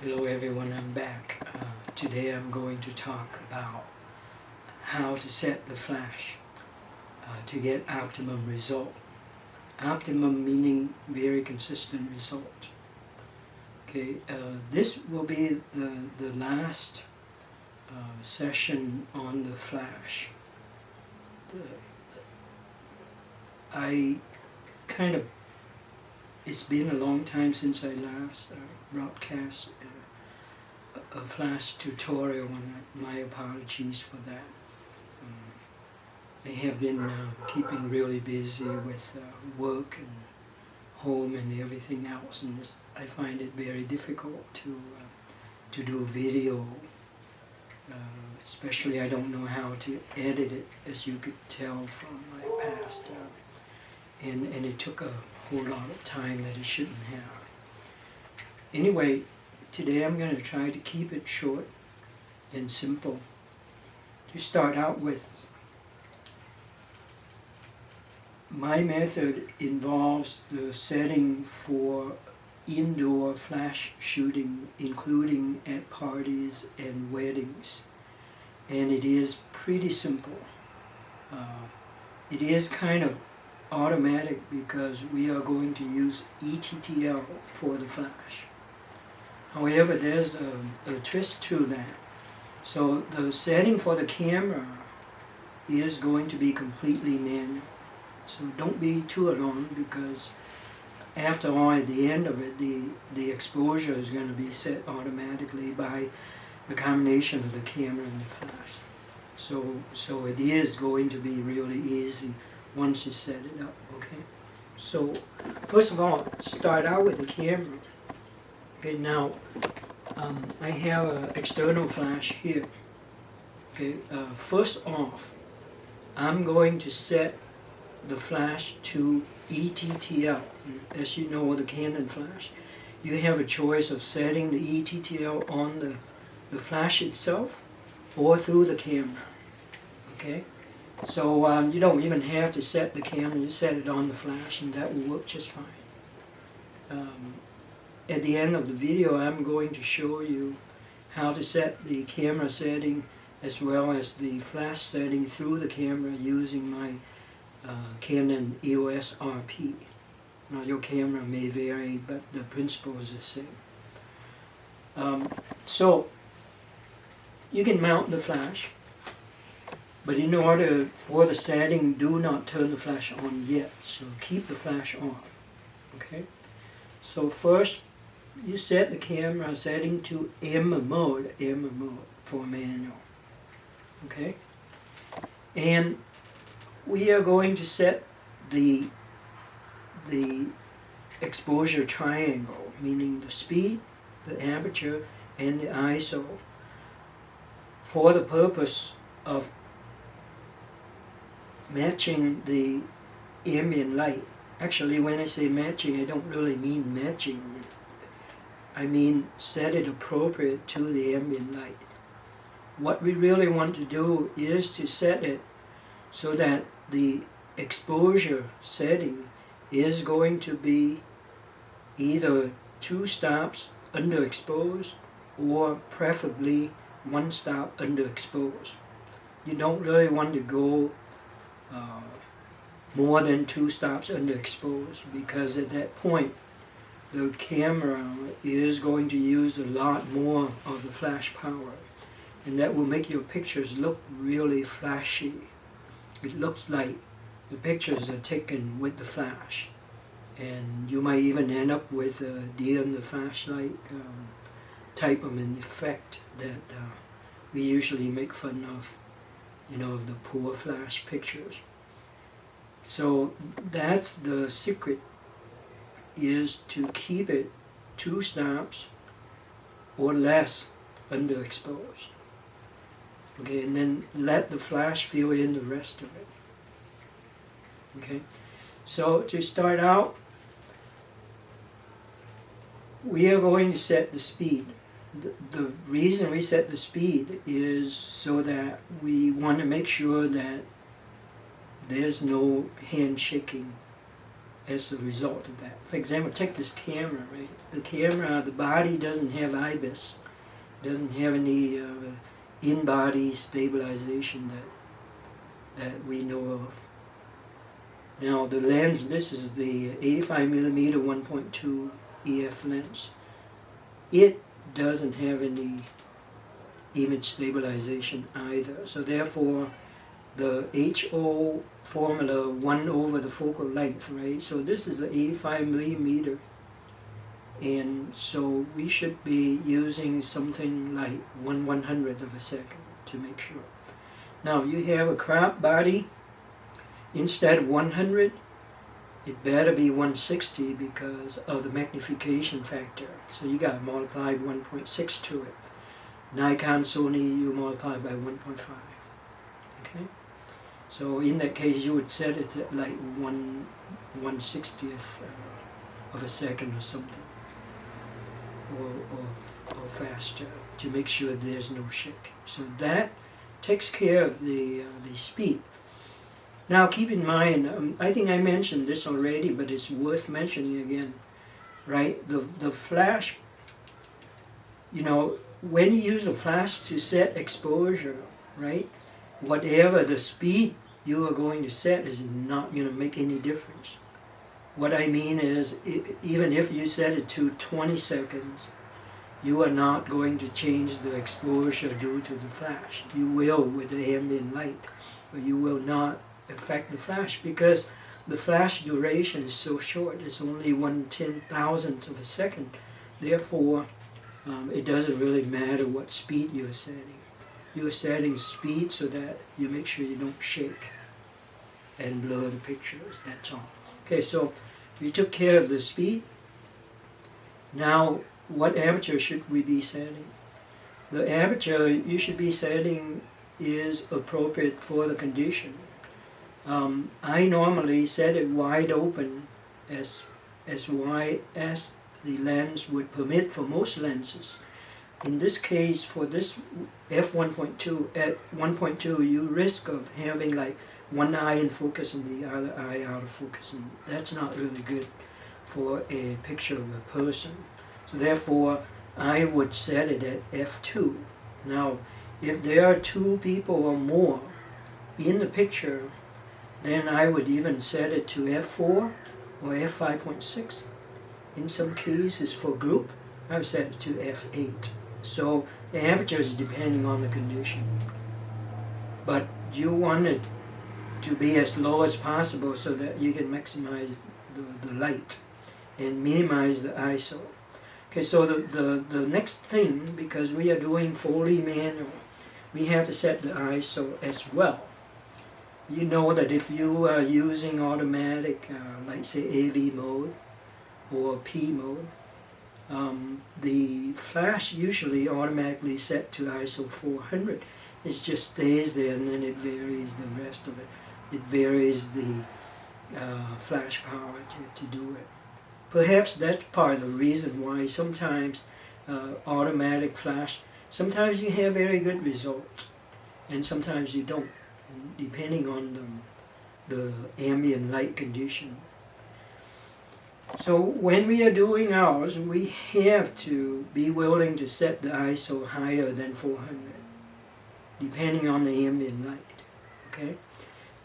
Hello everyone, I'm back. Today I'm going to talk about how to set the flash to get optimum result. Optimum meaning very consistent result. Okay, this will be the last session on the flash. It's been a long time since I last broadcast a flash tutorial, and my apologies for that. I have been keeping really busy with work and home and everything else, and I find it very difficult to do video. Especially I don't know how to edit it, as you could tell from my past. And it took a whole lot of time that it shouldn't have. Anyway, today I'm going to try to keep it short and simple. To start out with, my method involves the setting for indoor flash shooting, including at parties and weddings. And it is pretty simple. It is kind of automatic because we are going to use ETTL for the flash. However, there's a twist to that. So the setting for the camera is going to be completely manual. So don't be too alarmed, because after all, at the end of it, the exposure is going to be set automatically by the combination of the camera and the flash. So it is going to be really easy once you set it up, okay? So first of all, start out with the camera. Okay, now I have an external flash here. Okay, first off, I'm going to set the flash to ETTL. As you know, the Canon flash, you have a choice of setting the ETTL on the flash itself or through the camera. Okay, so you don't even have to set the camera, you set it on the flash and that will work just fine. At the end of the video, I'm going to show you how to set the camera setting as well as the flash setting through the camera using my Canon Eos-rp. Now your camera may vary, but the principle is the same. So you can mount the flash, but in order for the setting, do not turn the flash on yet. So keep the flash off. Okay. So first, you set the camera setting to M mode for manual. Okay. And we are going to set the exposure triangle, meaning the speed, the aperture, and the ISO, for the purpose of matching the ambient light. Actually, when I say matching, I don't really mean matching. I mean set it appropriate to the ambient light. What we really want to do is to set it so that the exposure setting is going to be either 2 stops underexposed or preferably 1 stop underexposed. You don't really want to go more than 2 stops underexposed, because at that point the camera is going to use a lot more of the flash power, and that will make your pictures look really flashy. It looks like the pictures are taken with the flash, and you might even end up with a deer in the flashlight type of an effect that we usually make fun of, of the poor flash pictures. So that's the secret, is to keep it 2 stops or less underexposed. Okay, and then let the flash fill in the rest of it. Okay, so to start out, we are going to set the speed. The reason we set the speed is so that we want to make sure that there's no hand shaking as a result of that. For example, take this camera, right? The camera, the body doesn't have IBIS, doesn't have any in-body stabilization that we know of. Now the lens, this is the 85mm 1.2 EF lens. It doesn't have any image stabilization either. So therefore, the HO formula 1 over the focal length, right? So this is an 85mm, and so we should be using something like 1/100th of a second to make sure. Now, if you have a crop body, instead of 100, it better be 160 because of the magnification factor. So you got to multiply 1.6 to it. Nikon, Sony, you multiply by 1.5. Okay? So in that case, you would set it at like 1/160th of a second or something, or faster, to make sure there's no shake. So that takes care of the speed. Now keep in mind, I think I mentioned this already, but it's worth mentioning again, right? The flash, you know, when you use a flash to set exposure, right, whatever the speed you are going to set is not going to make any difference. What I mean is, even if you set it to 20 seconds, you are not going to change the exposure due to the flash. You will with the ambient light, but you will not affect the flash because the flash duration is so short. It's only 1/10,000th of a second. Therefore, it doesn't really matter what speed you're setting. You're setting speed so that you make sure you don't shake and blur the pictures, that's all. Okay, so we took care of the speed. Now, what aperture should we be setting? The aperture you should be setting is appropriate for the condition. I normally set it wide open, as wide as the lens would permit for most lenses. In this case, for this f1.2, at 1.2, you risk of having like one eye in focus and the other eye out of focus, and that's not really good for a picture of a person. So therefore, I would set it at f2. Now, if there are two people or more in the picture, then I would even set it to f4 or f5.6. In some cases, for group, I would set it to f8. So the aperture is depending on the condition. But you want it to be as low as possible so that you can maximize the light and minimize the ISO. Okay, so the next thing, because we are doing fully manual, we have to set the ISO as well. You know that if you are using automatic, like say AV mode or P mode, the flash usually automatically set to ISO 400. It just stays there and then it varies the rest of it. It varies the flash power to do it. Perhaps that's part of the reason why sometimes automatic flash, sometimes you have very good results and sometimes you don't, depending on the ambient light condition. So when we are doing ours, we have to be willing to set the ISO higher than 400, depending on the ambient light. Okay,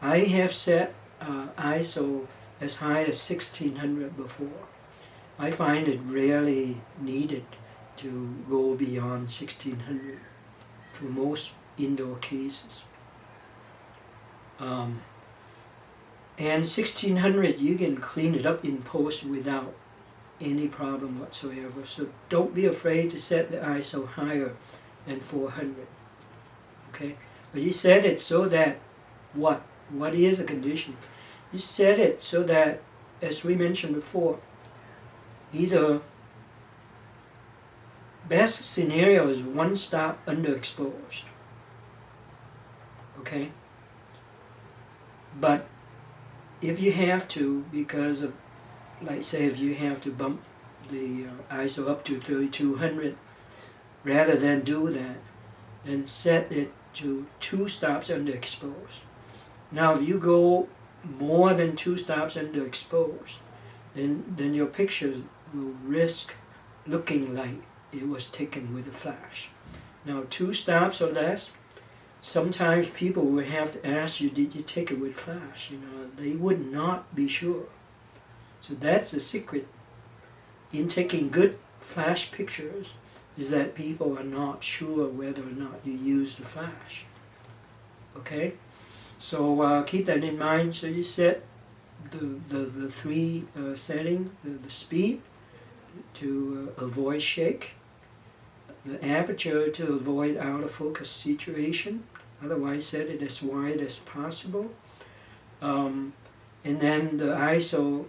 I have set ISO as high as 1600 before. I find it rarely needed to go beyond 1600 for most indoor cases. And 1600, you can clean it up in post without any problem whatsoever. So don't be afraid to set the ISO higher than 400. Okay, but you set it so that what is a condition? You set it so that, as we mentioned before, either best scenario is one stop underexposed. Okay, but if you have to, because of, like say if you have to bump the ISO up to 3200, rather than do that, then set it to 2 stops underexposed. Now if you go more than 2 stops underexposed, then your picture will risk looking like it was taken with a flash. Now 2 stops or less, sometimes people will have to ask you, did you take it with flash? They would not be sure. So that's the secret in taking good flash pictures, is that people are not sure whether or not you use the flash. Okay? So keep that in mind. So you set the 3 setting, the speed to avoid shake, the aperture to avoid out of focus situation, otherwise set it as wide as possible, and then the ISO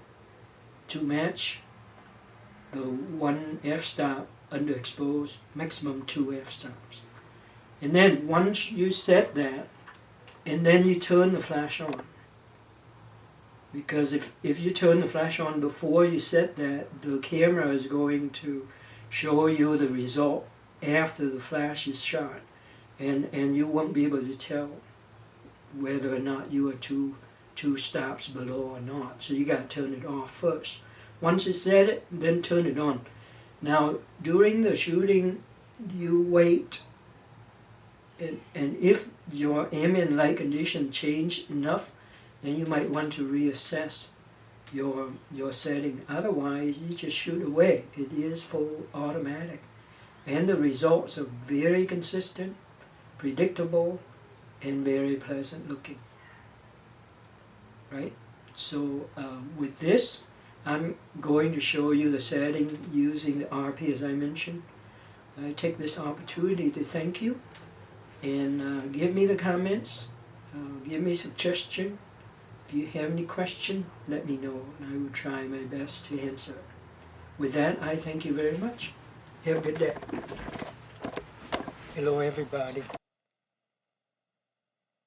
to match the 1 f-stop underexposed, maximum 2 f-stops. And then once you set that, and then you turn the flash on. Because if you turn the flash on before you set that, the camera is going to show you the result after the flash is shot. And you won't be able to tell whether or not you are two stops below or not. So you got to turn it off first. Once you set it, then turn it on. Now, during the shooting, you wait. And if your ambient light condition changed enough, then you might want to reassess your setting. Otherwise, you just shoot away. It is full automatic. And the results are very consistent, predictable, and very pleasant looking. Right? So with this, I'm going to show you the setting using the RP as I mentioned. I take this opportunity to thank you, and give me the comments, give me suggestion. If you have any question, let me know, and I will try my best to answer. With that, I thank you very much. Have a good day. Hello, everybody.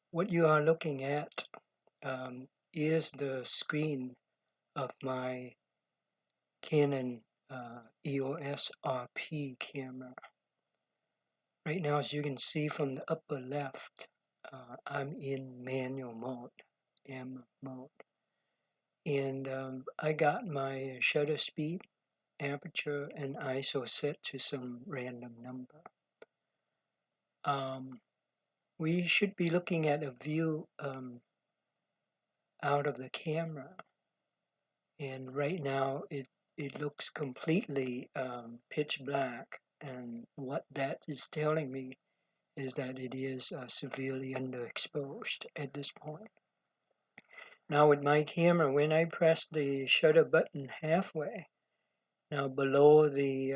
What you are looking at is the screen of my Canon Eos-rp camera. Right now, as you can see from the upper left, I'm in manual mode, M mode. And I got my shutter speed, aperture, and ISO set to some random number. We should be looking at a view out of the camera. And right now it looks completely pitch black. And what that is telling me is that it is severely underexposed at this point. Now with my camera, when I press the shutter button halfway, now below the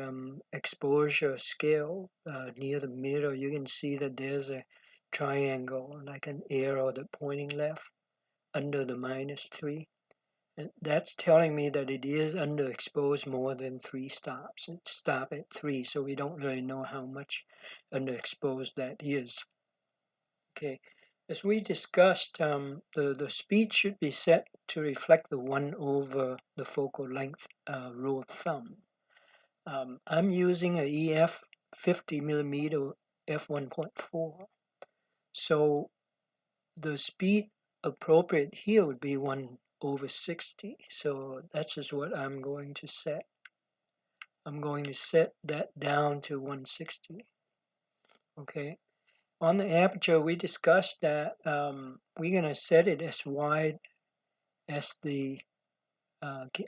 exposure scale, near the middle, you can see that there's a triangle, like an arrow that pointing left under the -3. And that's telling me that it is underexposed more than 3 stops. It stopped at 3, so we don't really know how much underexposed that is. Okay, as we discussed, the speed should be set to reflect the 1 over the focal length rule of thumb. I'm using a EF 50mm f1.4, so the speed appropriate here would be 1 over 60. So that's just what I'm going to set. I'm going to set that down to 160. Okay. On the aperture, we discussed that we're going to set it as wide as the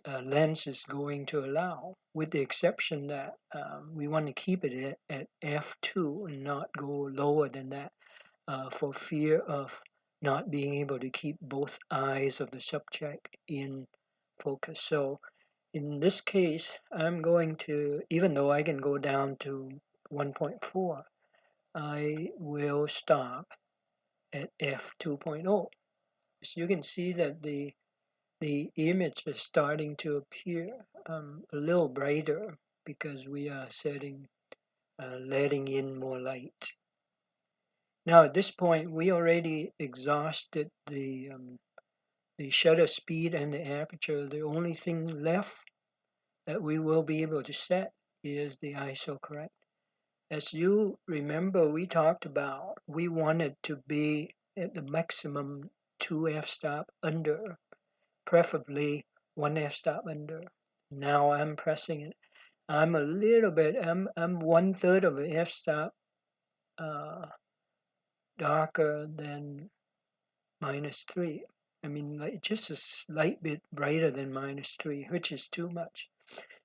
lens is going to allow, with the exception that we want to keep it at f2 and not go lower than that for fear of not being able to keep both eyes of the subject in focus. So in this case, I'm going to, even though I can go down to 1.4, I will stop at f2.0. So you can see that the image is starting to appear a little brighter because we are letting in more light. Now at this point, we already exhausted the shutter speed and the aperture. The only thing left that we will be able to set is the ISO correct. As you remember, we talked about, we wanted to be at the maximum 2 f-stop under, preferably 1 f-stop under. Now I'm pressing it. I'm a little bit, I'm 1/3 of an f-stop darker than -3. I mean, like just a slight bit brighter than -3, which is too much.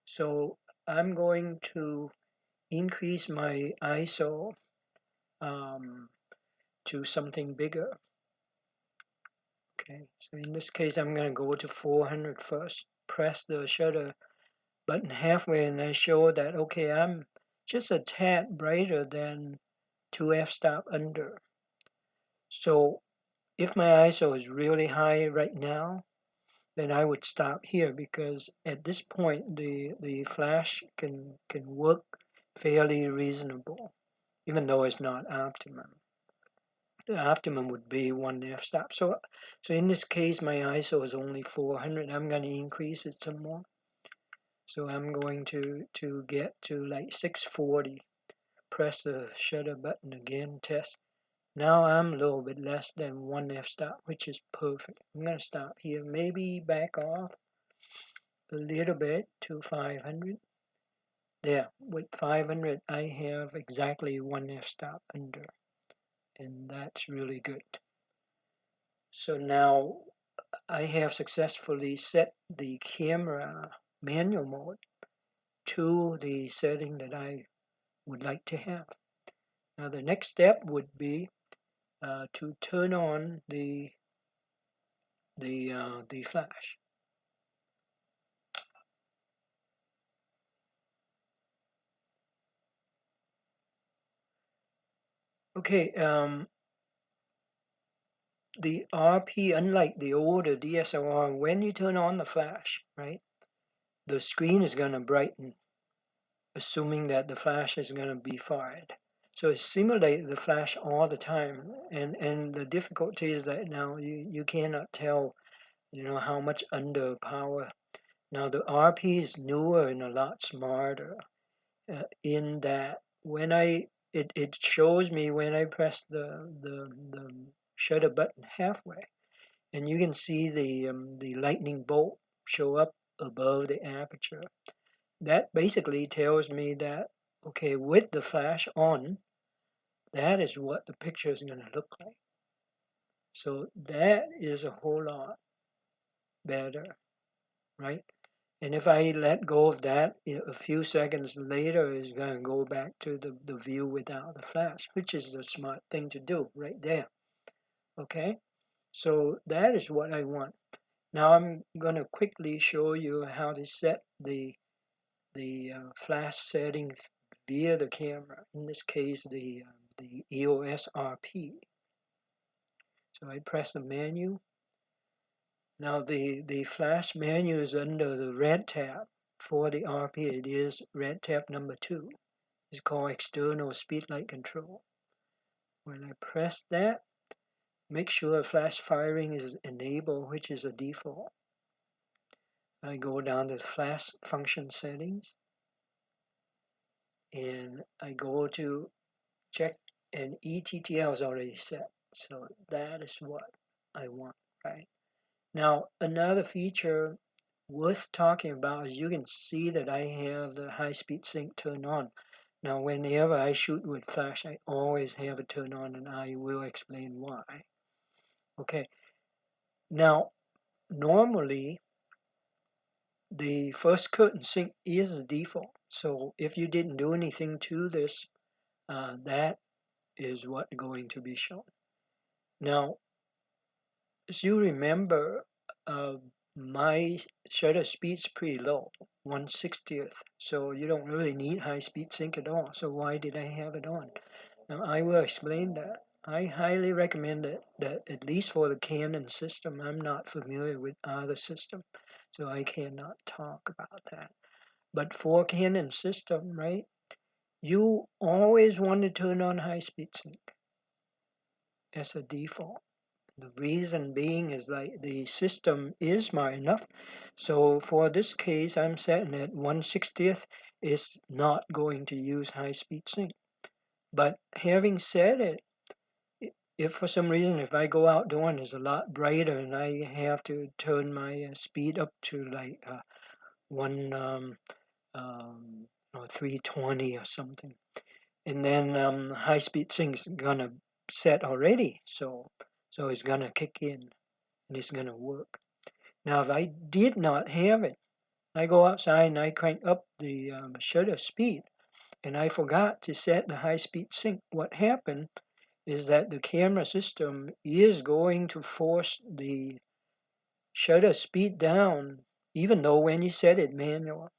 So I'm going to increase my ISO to something bigger. Okay, so in this case, I'm going to go to 400 first, press the shutter button halfway, and I show that, okay, I'm just a tad brighter than 2 f-stop under. So if my ISO is really high right now, then I would stop here, because at this point the flash can work fairly reasonable, even though it's not optimum. The optimum would be 1 f-stop. So in this case, my ISO is only 400. I'm going to increase it some more. So I'm going to get to like 640. Press the shutter button again, test. Now I'm a little bit less than 1 f-stop, which is perfect. I'm going to stop here, maybe back off a little bit to 500. There, with 500, I have exactly 1 f-stop under, and that's really good. So now I have successfully set the camera manual mode to the setting that I would like to have. Now the next step would be to turn on the flash. Okay, the RP, unlike the older DSLR, when you turn on the flash, right, the screen is going to brighten, assuming that the flash is going to be fired. So it simulates the flash all the time, and the difficulty is that now you cannot tell, how much under power. Now the RP is newer and a lot smarter, in that when it shows me when I press the shutter button halfway, and you can see the lightning bolt show up above the aperture. That basically tells me that, okay, with the flash on, that is what the picture is going to look like. So that is a whole lot better, right? And if I let go of that, a few seconds later, it's going to go back to the view without the flash, which is the smart thing to do right there. Okay, so that is what I want. Now I'm going to quickly show you how to set the flash settings via the camera. In this case, the Eos-rp. So I press the menu. Now the flash menu is under the red tab. For the RP, it is red tab number 2. It's called external speedlight control. When I press that, make sure flash firing is enabled, which is a default. I go down to flash function settings, and I go to check, and ETTL is already set. So that is what I want, right? Now, another feature worth talking about is you can see that I have the high-speed sync turned on. Now, whenever I shoot with flash, I always have it turned on, and I will explain why. Okay, now, normally, the first curtain sync is a default. So if you didn't do anything to this, that is what's going to be shown. Now, as you remember, my shutter speed's pretty low, 1/60th, so you don't really need high speed sync at all. So why did I have it on? Now I will explain that. I highly recommend that at least for the Canon system. I'm not familiar with other systems, so I cannot talk about that. But for Canon system, right, you always want to turn on high speed sync as a default. The reason being is like the system is smart enough. So for this case, I'm setting at 1/60th. It's not going to use high speed sync. But having said it, if for some reason, if I go outdoor and it's a lot brighter and I have to turn my speed up to like one or 320 or something, and then high speed sync's gonna set already, so it's gonna kick in and it's gonna work. Now, if I did not have it, I go outside and I crank up the shutter speed, and I forgot to set the high speed sync. What happened is that the camera system is going to force the shutter speed down, even though when you set it manual,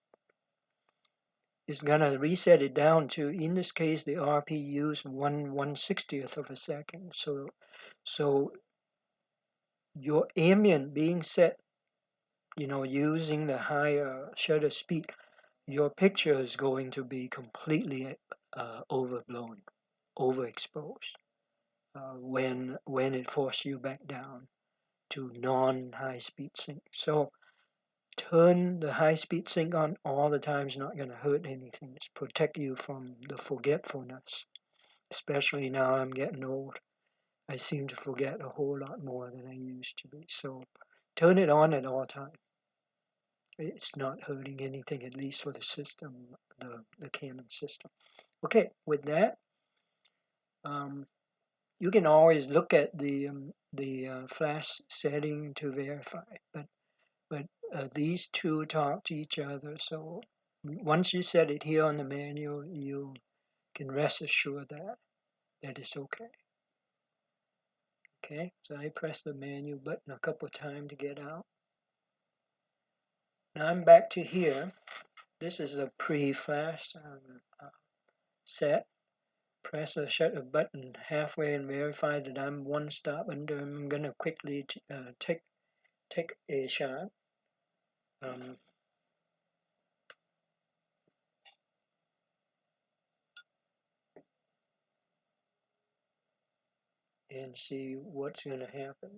it's gonna reset it down to, in this case, the RPU's 1/160th of a second. So your ambient being set, using the higher shutter speed, your picture is going to be completely overblown, overexposed when it forces you back down to non-high speed sync. So turn the high speed sync on all the time is not going to hurt anything. It's protect you from the forgetfulness. Especially now I'm getting old. I seem to forget a whole lot more than I used to be. So turn it on at all times. It's not hurting anything, at least for the system, the Canon system. Okay, with that, you can always look at the flash setting to verify, but these two talk to each other. So once you set it here on the manual, you can rest assured that it's okay. Okay, so I press the manual button a couple of times to get out. Now I'm back to here. This is a pre-flash set. Press the shutter button halfway and verify that I'm one stop under. I'm going to quickly take a shot. And see what's going to happen.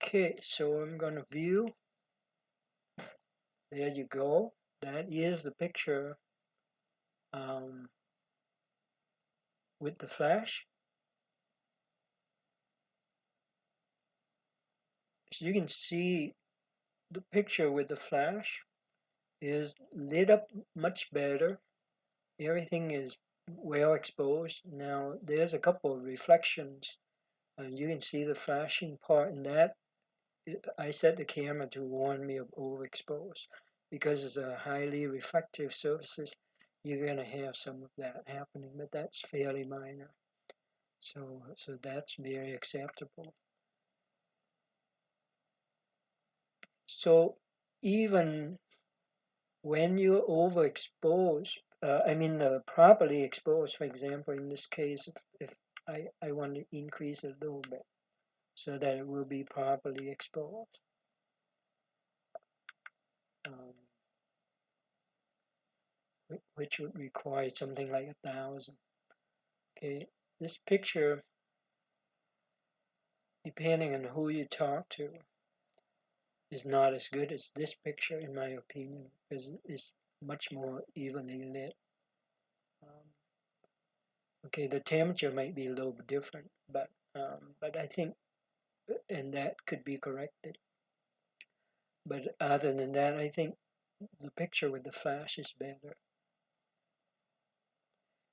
Okay, so I'm going to view. There you go. That is the picture with the flash. So you can see the picture with the flash is lit up much better. Everything is well exposed. Now there's a couple of reflections, and you can see the flashing part in that. I set the camera to warn me of overexposed. Because it's a highly reflective surfaces, you're going to have some of that happening, but that's fairly minor. So that's very acceptable. So even when you're overexposed, properly exposed, for example, in this case, if I want to increase it a little bit so that it will be properly exposed. Which would require something like 1,000. Okay, this picture, depending on who you talk to, is not as good as this picture, in my opinion, because it's much more evenly lit. Okay, the temperature might be a little bit different, but I think, and that could be corrected. But other than that, I think the picture with the flash is better.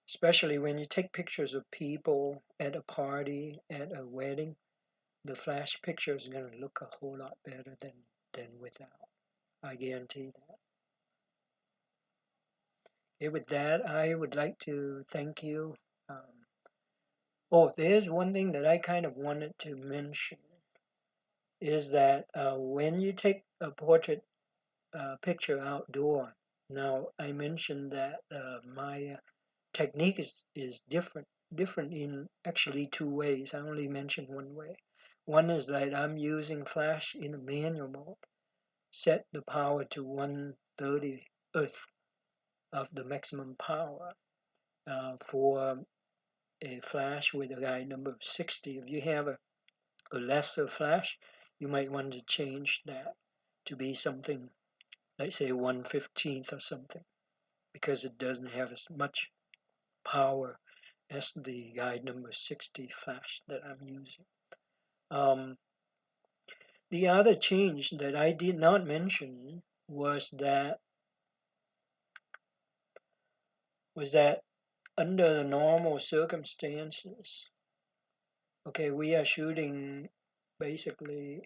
Especially when you take pictures of people at a party, at a wedding, the flash picture is going to look a whole lot better than without. I guarantee that. Okay, with that, I would like to thank you. There's one thing that I kind of wanted to mention is that when you take a portrait picture outdoor, now I mentioned that my technique is different in actually two ways. I only mentioned one way. One is that I'm using flash in a manual mode, set the power to 1/30th of the maximum power for a flash with a guide number of 60. If you have a lesser flash, you might want to change that to be something, let's say 1/15th or something. because it doesn't have as much power as the guide number 60 flash that I'm using. The other change that I did not mention was that under the normal circumstances, okay, we are shooting basically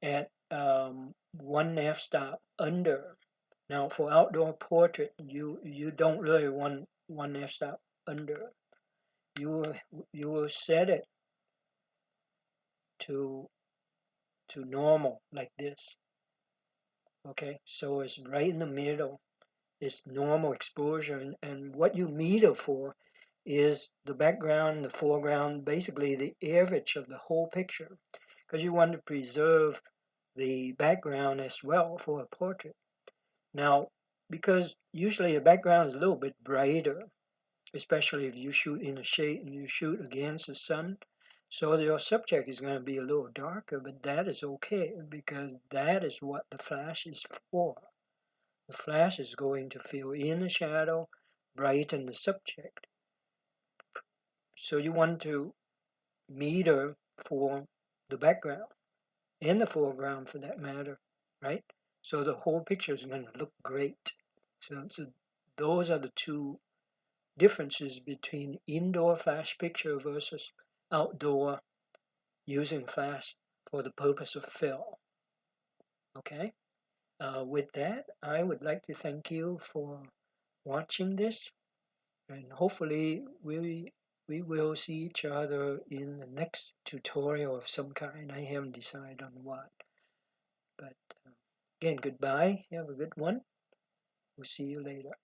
at 1 f-stop under. Now, for outdoor portrait, you don't really want 1 f-stop under. You will set it to normal like this. Okay, so it's right in the middle. It's normal exposure, and what you meter for is the background, the foreground, basically the average of the whole picture, because you want to preserve the background as well for a portrait. Now, because usually a background is a little bit brighter, especially if you shoot in a shade and you shoot against the sun, so your subject is going to be a little darker, but that is okay because that is what the flash is for. The flash is going to fill in the shadow, brighten the subject. So you want to meter for the background and the foreground for that matter, right? So the whole picture is going to look great. So those are the two differences between indoor flash picture versus outdoor using flash for the purpose of fill. Okay? With that, I would like to thank you for watching this, and hopefully we will see each other in the next tutorial of some kind. I haven't decided on what. But again, goodbye. Have a good one. We'll see you later.